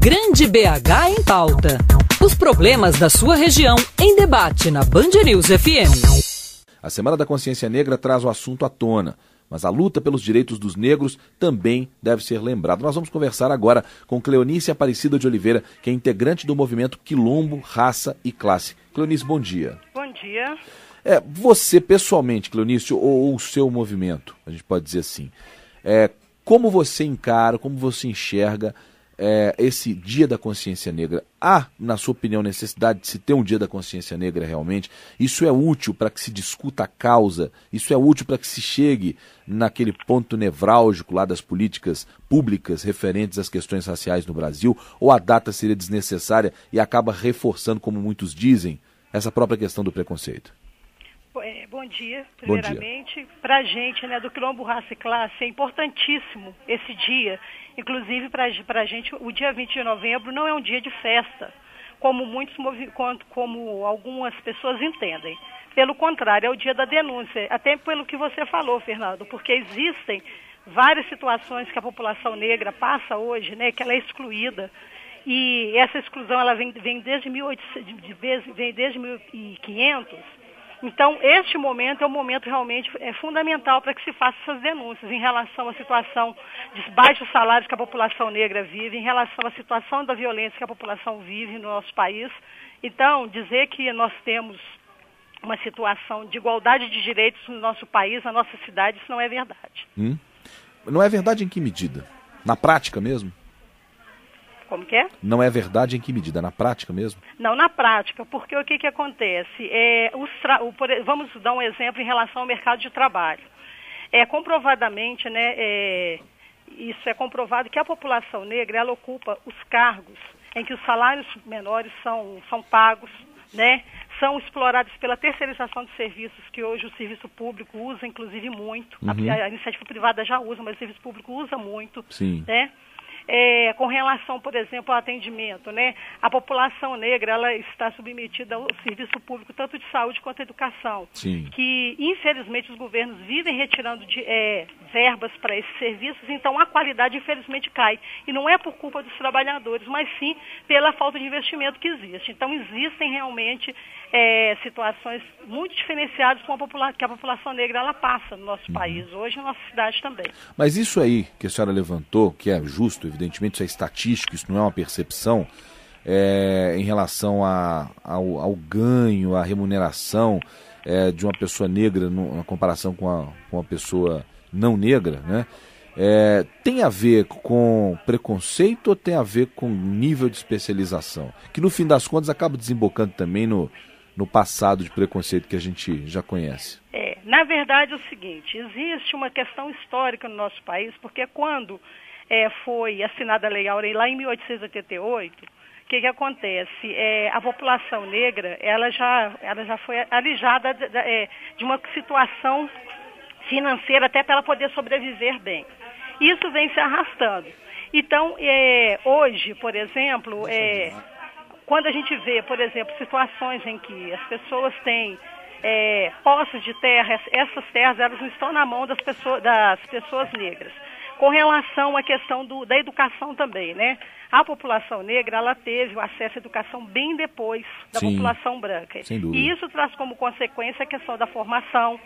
Grande BH em Pauta. Os problemas da sua região em debate na Band News FM. A Semana da Consciência Negra traz o assunto à tona, mas a luta pelos direitos dos negros também deve ser lembrada. Nós vamos conversar agora com Cleonice Aparecida de Oliveira, que é integrante do movimento Quilombo, Raça e Classe. Cleonice, bom dia. Bom dia. Você pessoalmente, Cleonice, ou o seu movimento, a gente pode dizer assim, como você encara, como você enxerga esse Dia da Consciência Negra? Há, na sua opinião, necessidade de se ter um Dia da Consciência Negra realmente? Isso é útil para que se discuta a causa? Isso é útil para que se chegue naquele ponto nevrálgico lá das políticas públicas referentes às questões raciais no Brasil? Ou a data seria desnecessária e acaba reforçando, como muitos dizem, essa própria questão do preconceito? Bom dia, primeiramente. Para a gente, do Quilombo, Raça e Classe, é importantíssimo esse dia. Inclusive, para a gente, o dia 20 de novembro não é um dia de festa, como algumas pessoas entendem. Pelo contrário, é o dia da denúncia, até pelo que você falou, Fernando, porque existem várias situações que a população negra passa hoje, que ela é excluída. E essa exclusão ela vem desde 1500. Então, este momento é um momento realmente fundamental para que se faça essas denúncias em relação à situação de baixos salários que a população negra vive, em relação à situação da violência que a população vive no nosso país. Então, dizer que nós temos uma situação de igualdade de direitos no nosso país, na nossa cidade, isso não é verdade. Não é verdade em que medida? Na prática mesmo? Como que é? Não é verdade em que medida? Na prática mesmo? Não, na prática, porque o que acontece? Vamos dar um exemplo em relação ao mercado de trabalho. Comprovadamente, isso é comprovado que a população negra, ela ocupa os cargos em que os salários menores são pagos, são explorados pela terceirização de serviços que hoje o serviço público usa, inclusive, muito. A iniciativa privada já usa, mas o serviço público usa muito. Sim. Com relação, por exemplo, ao atendimento, a população negra ela está submetida ao serviço público, tanto de saúde quanto de educação, Sim. que, infelizmente, os governos vivem retirando verbas para esses serviços, então a qualidade, infelizmente, cai. E não é por culpa dos trabalhadores, mas sim pela falta de investimento que existe. Então, existem realmente situações muito diferenciadas que a população negra ela passa no nosso país, hoje na nossa cidade também. Mas isso aí que a senhora levantou, que é justo, evidentemente, isso é estatístico, isso não é uma percepção, em relação ao ganho, à remuneração de uma pessoa negra na comparação com uma pessoa não negra, tem a ver com preconceito ou tem a ver com nível de especialização? Que no fim das contas acaba desembocando também no passado de preconceito que a gente já conhece. Na verdade é o seguinte, existe uma questão histórica no nosso país, porque quando foi assinada a Lei Áurea lá em 1888, o que acontece? A população negra, ela já foi alijada de uma situação financeira até para ela poder sobreviver bem. Isso vem se arrastando. Então, hoje, por exemplo, quando a gente vê, por exemplo, situações em que as pessoas têm posses de terra, essas terras elas não estão na mão das pessoas negras. Com relação à questão da educação também, a população negra ela teve o acesso à educação bem depois da Sim, população branca. Sem dúvida. E isso traz como consequência a questão da formação.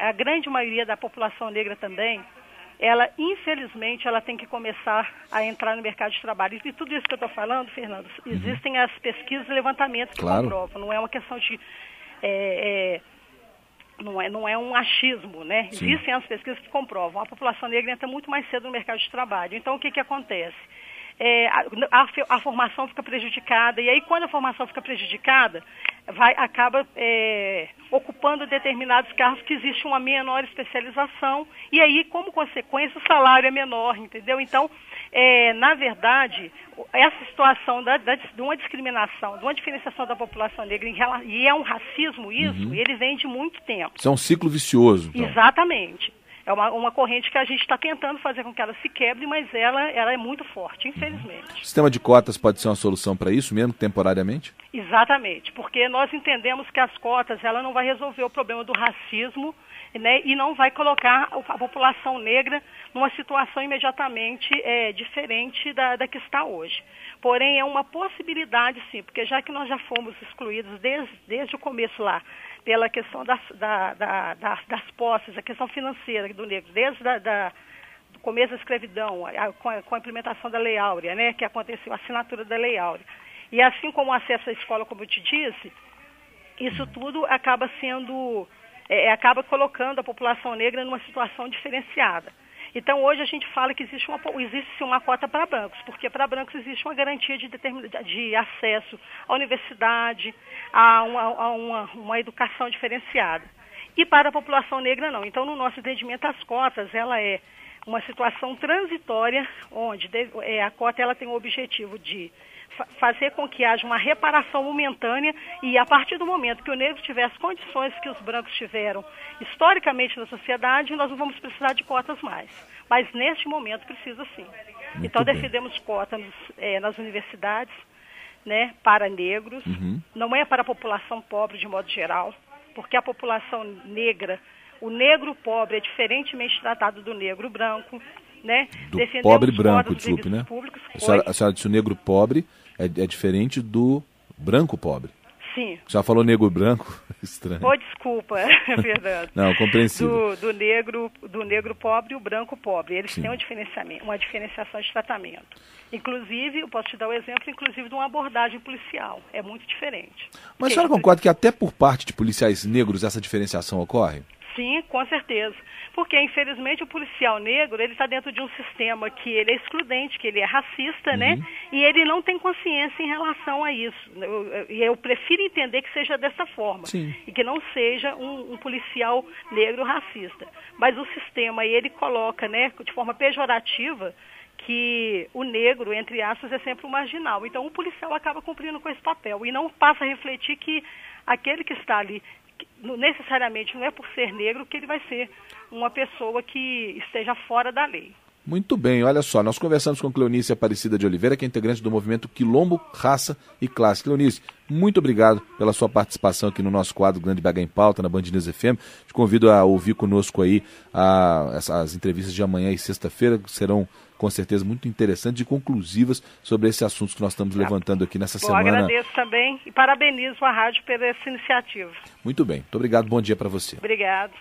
A grande maioria da população negra também, ela, infelizmente, ela tem que começar a entrar no mercado de trabalho. E tudo isso que eu estou falando, Fernando, existem as pesquisas e levantamentos que comprovam. Não é uma questão de... Não é um achismo, Sim. Existem as pesquisas que comprovam. A população negra entra muito mais cedo no mercado de trabalho. Então, o que acontece? A formação fica prejudicada, e aí quando a formação fica prejudicada, acaba ocupando determinados cargos que existe uma menor especialização, e aí, como consequência, o salário é menor, entendeu? Então, na verdade, essa situação de uma discriminação, de uma diferenciação da população negra, e é um racismo isso, ele vem de muito tempo. Isso é um ciclo vicioso. Então. Exatamente. É uma corrente que a gente está tentando fazer com que ela se quebre, mas ela é muito forte, infelizmente. O sistema de cotas pode ser uma solução para isso, mesmo temporariamente? Exatamente, porque nós entendemos que as cotas ela não vai resolver o problema do racismo, né, e não vai colocar a população negra numa situação imediatamente diferente da que está hoje. Porém, é uma possibilidade, sim, porque já que nós já fomos excluídos desde o começo lá, pela questão das posses, a questão financeira do negro, desde do começo da escravidão, com a implementação da Lei Áurea, né, que aconteceu, a assinatura da Lei Áurea. E assim como o acesso à escola, como eu te disse, isso tudo acaba sendo, acaba colocando a população negra numa situação diferenciada. Então, hoje a gente fala que existe uma cota para brancos, porque para brancos existe uma garantia de acesso à universidade, a uma educação diferenciada. E para a população negra, não. Então, no nosso entendimento, as cotas, ela é uma situação transitória, onde a cota ela tem o objetivo de fazer com que haja uma reparação momentânea e a partir do momento que o negro tiver as condições que os brancos tiveram historicamente na sociedade, nós não vamos precisar de cotas mais. Mas neste momento precisa sim. Muito então bem. defendemos cotas nas universidades, né, para negros, não é para a população pobre de modo geral, porque a população negra, o negro pobre é diferentemente tratado do negro branco, né? Do Defendemos pobre branco, cotas desculpe, né? públicos. A senhora disse o negro pobre é diferente do branco pobre. Sim. A senhora falou negro branco? Estranho. Oh, desculpa, Fernando. Não, compreensível. Do negro pobre e o branco pobre. Eles Sim. têm uma diferenciação de tratamento. Inclusive, eu posso te dar o exemplo, inclusive, de uma abordagem policial. É muito diferente. Mas a senhora concorda que até por parte de policiais negros essa diferenciação ocorre? Sim, com certeza. Porque, infelizmente, o policial negro, ele está dentro de um sistema que ele é excludente, que ele é racista, né? E ele não tem consciência em relação a isso. Eu prefiro entender que seja dessa forma. Sim. E que não seja um policial negro racista. Mas o sistema, ele coloca, né, de forma pejorativa, que o negro, entre aspas, é sempre o marginal. Então, o policial acaba cumprindo com esse papel e não passa a refletir que aquele que está ali necessariamente não é por ser negro que ele vai ser uma pessoa que esteja fora da lei. Muito bem, olha só, nós conversamos com Cleonice Aparecida de Oliveira, que é integrante do movimento Quilombo, Raça e Classe. Cleonice, muito obrigado pela sua participação aqui no nosso quadro Grande BH em Pauta, na Band News FM. Te convido a ouvir conosco aí as entrevistas de amanhã e sexta-feira, que serão com certeza muito interessantes e conclusivas sobre esse assunto que nós estamos levantando aqui nessa semana. Eu agradeço também e parabenizo a rádio pela essa iniciativa. Muito bem, muito obrigado, bom dia para você. Obrigado.